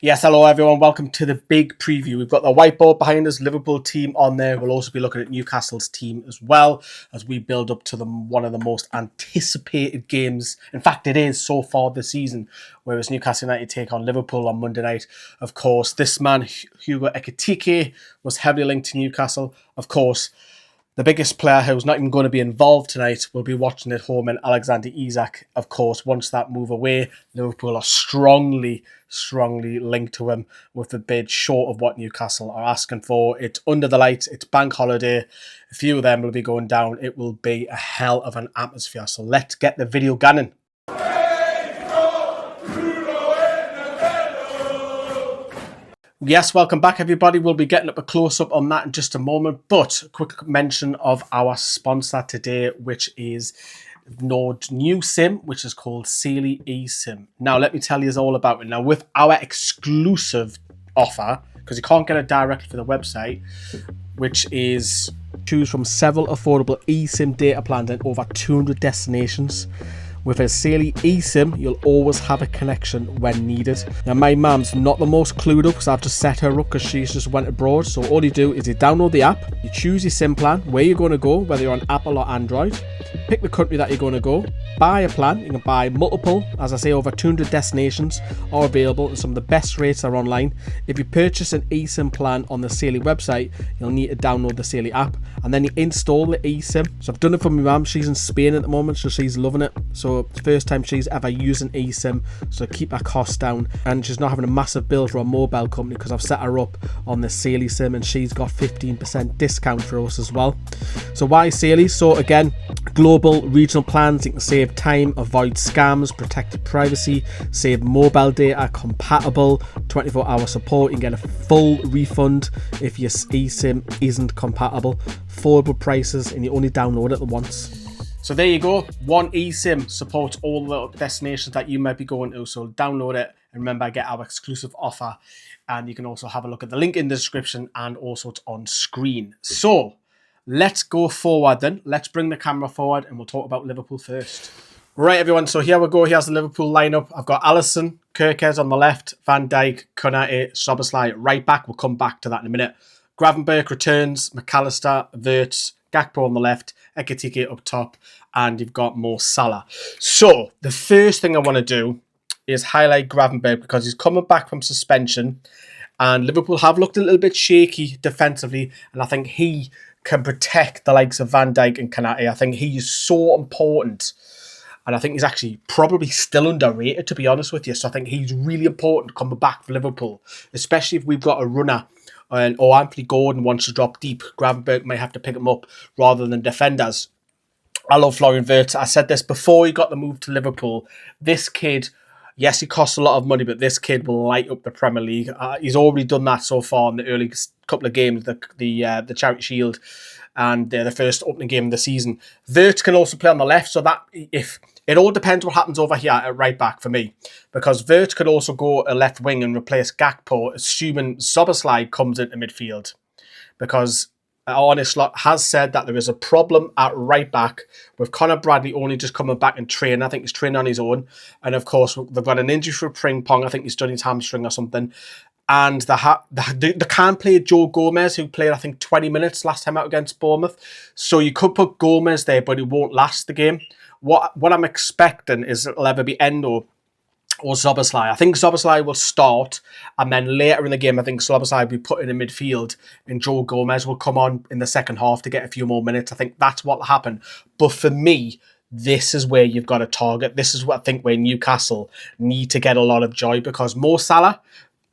Yes, hello everyone. Welcome to the big preview. We've got the whiteboard behind us, Liverpool team on there. We'll also be looking at Newcastle's team as well as we build up to one of the most anticipated games. In fact, it is so far this season, whereas Newcastle United take on Liverpool on Monday night. Of course, this man, Hugo Ekitike, was heavily linked to Newcastle. Of course, the biggest player who's not even going to be involved tonight will be watching at home, and Alexander Isak. Of course, once that move away, Liverpool are strongly linked to him with a bid short of what Newcastle are asking for. It's under the lights, it's bank holiday. A few of them will be going down. It will be a hell of an atmosphere. So let's get the video gunning. Yes, welcome back everybody. We'll be getting up a close-up on that in just a moment, but a quick mention of our sponsor today, which is Nord's new SIM, which is called Saily eSIM. Now, let me tell you all about it. Now, with our exclusive offer, because you can't get it directly from the website, which is choose from several affordable eSIM data plans in over 200 destinations. With a Saily eSIM, you'll always have a connection when needed. Now, my mum's not the most clued up because I've just set her up because she's just went abroad. So all you do is you download the app, you choose your SIM plan, where you're going to go, whether you're on Apple or Android, pick the country that you're going to go, buy a plan. You can buy multiple, as I say, over 200 destinations are available and some of the best rates are online. If you purchase an eSIM plan on the Saily website, you'll need to download the Saily app and then you install the eSIM. So I've done it for my mum. She's in Spain at the moment, so she's loving it. So it's the first time she's ever used an eSIM, so keep her costs down, and she's not having a massive bill for a mobile company because I've set her up on the Saily SIM and she's got 15% discount for us as well. So why Saily? So again, global regional plans, you can save time, avoid scams, protect privacy, save mobile data, compatible, 24-hour support. You can get a full refund if your eSIM isn't compatible, affordable prices, and you only download it once. So there you go. One eSIM supports all the destinations that you might be going to. So download it and remember, get our exclusive offer. And you can also have a look at the link in the description and also it's on screen. So let's go forward then. Let's bring the camera forward and we'll talk about Liverpool first. Right, everyone. So here we go. Here's the Liverpool lineup. I've got Alisson, Kirkes on the left, Van Dijk, Konate, Szoboszlai right back. We'll come back to that in a minute. Gravenberch returns, McAllister, Wirtz, Gakpo on the left, Ekitike up top, and you've got Mo Salah. So the first thing I want to do is highlight Gravenberch because he's coming back from suspension and Liverpool have looked a little bit shaky defensively, and I think he can protect the likes of Van Dijk and Konate. I think he is so important, and I think he's actually probably still underrated, to be honest with you. So I think he's really important coming back for Liverpool, especially if we've got a runner or Anthony Gordon wants to drop deep. Gravenberch may have to pick him up rather than defenders. I love Florian Wirtz. I said this before he got the move to Liverpool. This kid, yes, he costs a lot of money, but this kid will light up the Premier League. He's already done that so far in the early couple of games, the Charity Shield and the first opening game of the season. Wirtz can also play on the left, so that if it all depends what happens over here at right back for me, because Wirtz could also go a left wing and replace Gakpo, assuming Szoboszlai comes into midfield, because Arne Slot has said that there is a problem at right back with Conor Bradley only just coming back and training. I think he's training on his own. And of course, they've got an injury for Pring Pong. I think he's done his hamstring or something. And they can't play Joe Gomez, who played, I think, 20 minutes last time out against Bournemouth. So you could put Gomez there, but it won't last the game. What I'm expecting is it'll either be Endo or Szoboszlai. I think Szoboszlai will start, and then later in the game, I think Szoboszlai will be put in the midfield, and Joe Gomez will come on in the second half to get a few more minutes. I think that's what will happen. But for me, this is where you've got to target. This is what I think where Newcastle need to get a lot of joy, because Mo Salah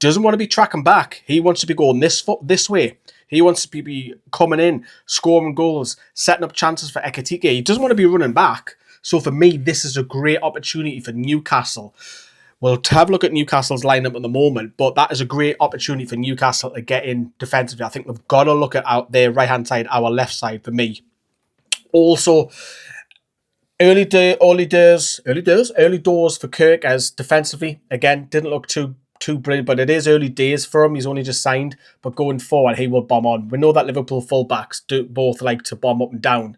doesn't want to be tracking back. He wants to be going this way. He wants to be coming in, scoring goals, setting up chances for Ekitike. He doesn't want to be running back. So for me, this is a great opportunity for Newcastle. We'll have a look at Newcastle's lineup at the moment, but that is a great opportunity for Newcastle to get in defensively. I think we've got to look at their right-hand side, our left side for me. Also, early doors for Kirk as defensively. Again, didn't look too brilliant, but it is early days for him. He's only just signed, but going forward, he will bomb on. We know that Liverpool fullbacks do both like to bomb up and down.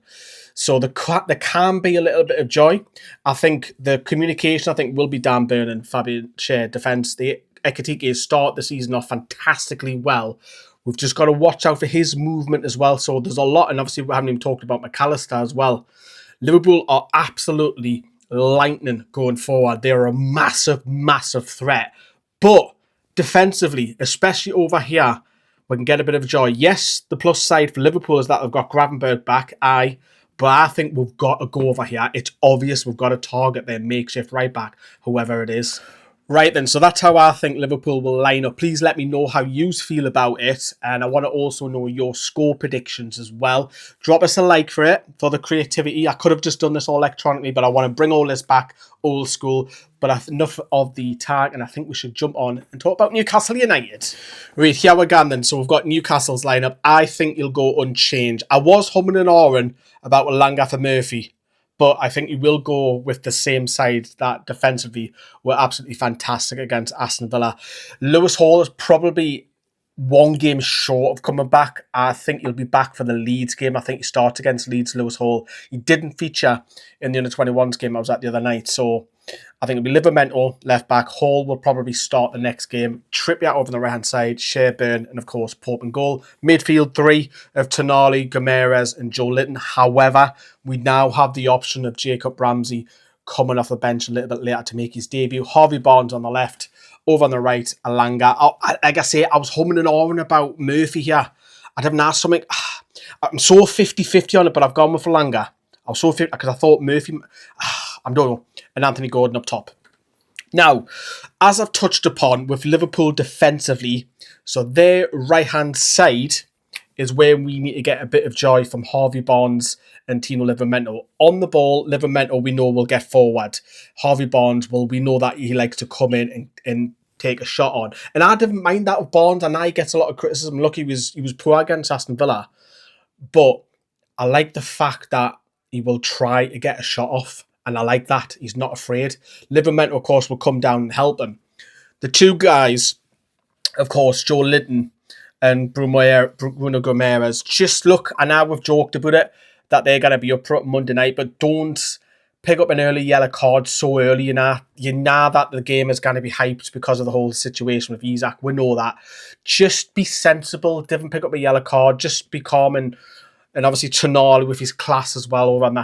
So there can be a little bit of joy. I think the communication, will be Dan Burn and Fabian Schär defence. Ekitike started the season off fantastically well. We've just got to watch out for his movement as well. So there's a lot, and obviously we haven't even talked about McAllister as well. Liverpool are absolutely lightning going forward. They're a massive, massive threat. But defensively, especially over here, we can get a bit of joy. Yes, the plus side for Liverpool is that they've got Gravenberch back. But I think we've got to go over here. It's obvious we've got to target their makeshift right back, whoever it is. Right then, so that's how I think Liverpool will line up. Please let me know how you feel about it. And I want to also know your score predictions as well. Drop us a like for it, for the creativity. I could have just done this all electronically, but I want to bring all this back old school. But enough of the tag, and I think we should jump on and talk about Newcastle United. Right, here we go then. So we've got Newcastle's lineup. I think you'll go unchanged. I was humming and hawing about Alanga for Murphy, but I think he will go with the same side that defensively were absolutely fantastic against Aston Villa. Lewis Hall is probably one game short of coming back. I think he'll be back for the Leeds game. I think he starts against Leeds, Lewis Hall. He didn't feature in the under-21s game I was at the other night, so I think it'll be Livramento left back. Hall will probably start the next game. Trippier over on the right-hand side. Sherburn and, of course, Pope and goal. Midfield three of Tonali, Gomes and Joe Linton. However, we now have the option of Jacob Ramsey coming off the bench a little bit later to make his debut. Harvey Barnes on the left. Over on the right, Alanga. Like I say, I was humming and hawing about Murphy here. I'd have asked something. I'm so 50-50 on it, but I've gone with Alanga. I was so 50 because I thought Murphy... I don't know. And Anthony Gordon up top. Now, as I've touched upon with Liverpool defensively, so their right-hand side is where we need to get a bit of joy from Harvey Barnes and Tino Livramento. On the ball, Livramento we know will get forward. Harvey Barnes, well, we know that he likes to come in and take a shot on. And I didn't mind that of Barnes. I know he gets a lot of criticism. Look, he was poor against Aston Villa. But I like the fact that he will try to get a shot off. And I like that. He's not afraid. Livramento, of course, will come down and help him. The two guys, of course, Joe Linton and Bruno Gomes, just look, I know we've joked about it, that they're going to be up for it Monday night, but don't pick up an early yellow card so early. You know that the game is going to be hyped because of the whole situation with Isak. We know that. Just be sensible. Don't pick up a yellow card. Just be calm. And obviously, Tonali with his class as well over on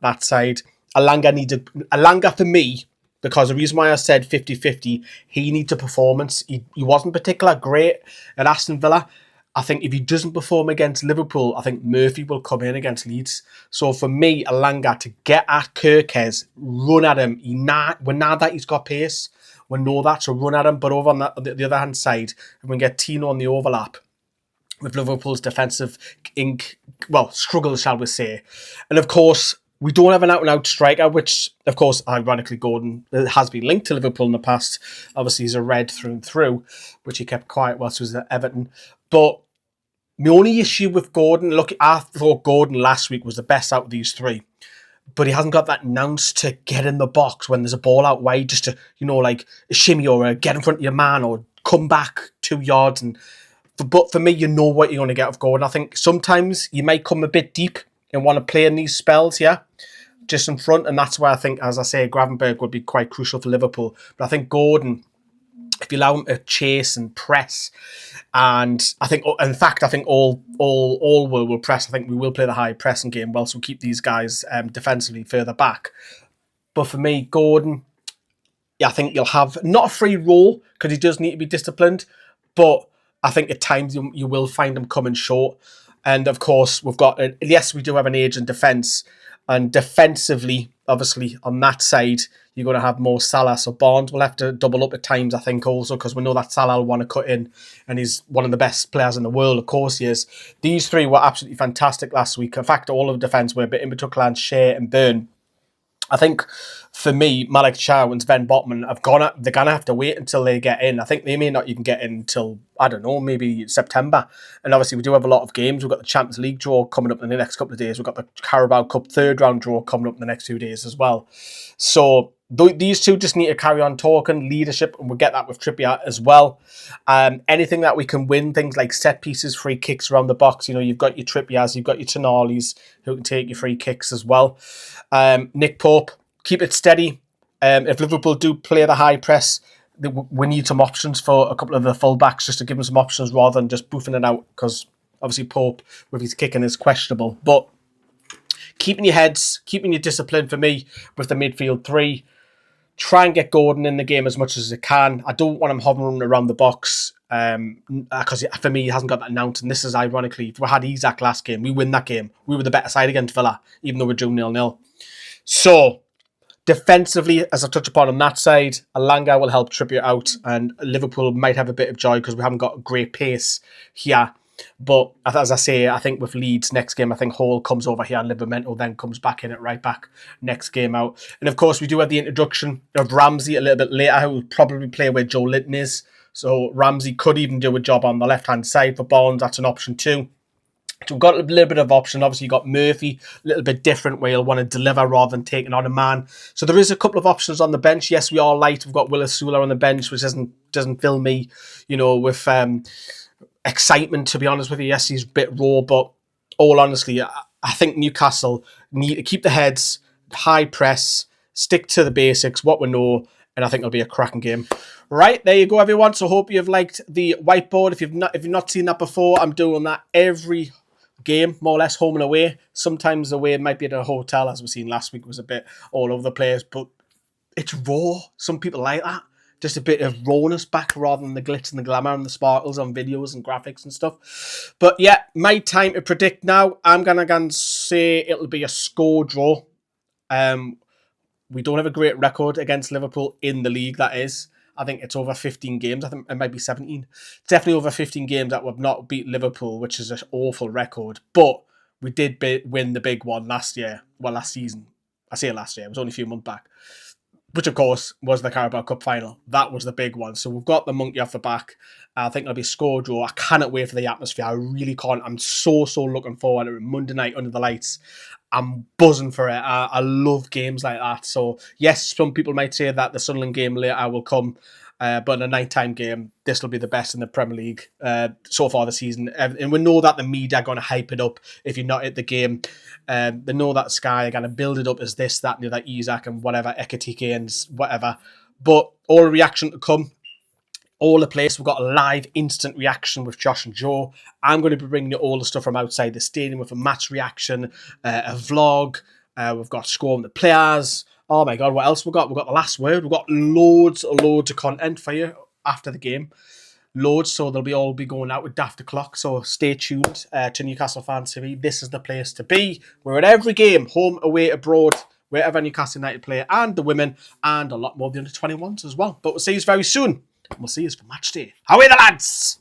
that side. Alanga for me, because the reason why I said 50-50, he needs a performance. He wasn't particularly great at Aston Villa. I think if he doesn't perform against Liverpool, I think Murphy will come in against Leeds. So for me, Alanga to get at Kirkes, run at him. We know that he's got pace. We know that, so run at him. But over on the other hand side, we can get Tino on the overlap with Liverpool's defensive struggles, shall we say. And of course, we don't have an out-and-out striker, which, of course, ironically, Gordon has been linked to Liverpool in the past. Obviously, he's a red through and through, which he kept quiet whilst he was at Everton. But my only issue with Gordon, look, I thought Gordon last week was the best out of these three. But he hasn't got that nous to get in the box when there's a ball out wide, just to, like a shimmy or get in front of your man or come back 2 yards. But for me, you know what you're going to get with Gordon. I think sometimes you might come a bit deep and want to play in these spells here, just in front. And that's why I think, as I say, Gravenberch would be quite crucial for Liverpool. But I think Gordon, if you allow him to chase and press, and I think, in fact, I think all will press. I think we will play the high pressing game whilst we keep these guys defensively further back. But for me, Gordon, I think you'll have not a free roll because he does need to be disciplined, but I think at times you will find him coming short. And of course, we do have an age in defence. And defensively, obviously, on that side, you're going to have more Salah. So Barnes will have to double up at times, I think, also, because we know that Salah will want to cut in. And he's one of the best players in the world, of course he is. These three were absolutely fantastic last week. In fact, all of the defence were a bit in between Shea and Burn. I think, for me, Malik Chow and Sven Botman they're going to have to wait until they get in. I think they may not even get in until, I don't know, maybe September. And obviously, we do have a lot of games. We've got the Champions League draw coming up in the next couple of days. We've got the Carabao Cup third round draw coming up in the next 2 days as well. So these two just need to carry on talking leadership, and we'll get that with Trippier as well. Anything that we can win, things like set pieces, free kicks around the box. You've got your Trippiers, you've got your Tonalis who can take your free kicks as well. Nick Pope, keep it steady. If Liverpool do play the high press, we need some options for a couple of the fullbacks just to give them some options rather than just boofing it out, because obviously Pope with his kicking is questionable. But keeping your heads, keeping your discipline for me with the midfield three. Try and get Gordon in the game as much as I can. I don't want him hovering around the box because for me he hasn't got that announced. And this is ironically, if we had Isak last game, we win that game. We were the better side against Villa, even though we're doing 0-0. So defensively, as I touch upon on that side, Alanga will help Trippier out, and Liverpool might have a bit of joy because we haven't got great pace here. But as I say, I think with Leeds next game, I think Hall comes over here and Livramento then comes back in at right back next game out. And of course, we do have the introduction of Ramsey a little bit later, who will probably play where Joe Linton is. So Ramsey could even do a job on the left-hand side for Barnes. That's an option too. So we've got a little bit of option. Obviously, you've got Murphy, a little bit different, where you'll want to deliver rather than taking on a man. So there is a couple of options on the bench. Yes, we are light. We've got Willis Sula on the bench, which doesn't fill me, with excitement, to be honest with you. Yes, he's a bit raw, but all honestly, I think Newcastle need to keep the heads, high press, stick to the basics, what we know, and I think it'll be a cracking game. Right, there you go, everyone. So hope you've liked the whiteboard. If you've not seen that before, I'm doing that every game, more or less, home and away. Sometimes away might be at a hotel, as we've seen last week was a bit all over the place, but it's raw. Some people like that. Just a bit of rawness back rather than the glitz and the glamour and the sparkles on videos and graphics and stuff. But yeah, my time to predict now. I'm going to say it'll be a score draw. We don't have a great record against Liverpool in the league, that is. I think it's over 15 games. I think it might be 17. It's definitely over 15 games that we've not beat Liverpool, which is an awful record. But we did win the big one last year. Well, last season. I say last year. It was only a few months back. Which, of course, was the Carabao Cup final. That was the big one. So we've got the monkey off the back. I think it'll be score draw. I cannot wait for the atmosphere. I really can't. I'm so looking forward to it. Monday night under the lights. I'm buzzing for it. I love games like that. So, yes, some people might say that the Sunderland game later will come. But in a nighttime game, this will be the best in the Premier League so far this season. And we know that the media are going to hype it up if you're not at the game. They know that Sky are going to build it up as this, that, and the other, Isak and whatever, Ekitike and whatever. But all reaction to come. All the place. We've got a live instant reaction with Josh and Joe. I'm going to be bringing you all the stuff from outside the stadium with a match reaction, a vlog. We've got scoring the players. Oh my God, what else we've got? We've got the last word. We've got loads of content for you after the game. Loads, so they'll all be going out with Daft O'Clock. So stay tuned to Newcastle Fans TV. This is the place to be. We're at every game, home, away, abroad, wherever Newcastle United play, and the women, and a lot more of the under-21s as well. But we'll see you very soon. We'll see you for match day. How are the lads?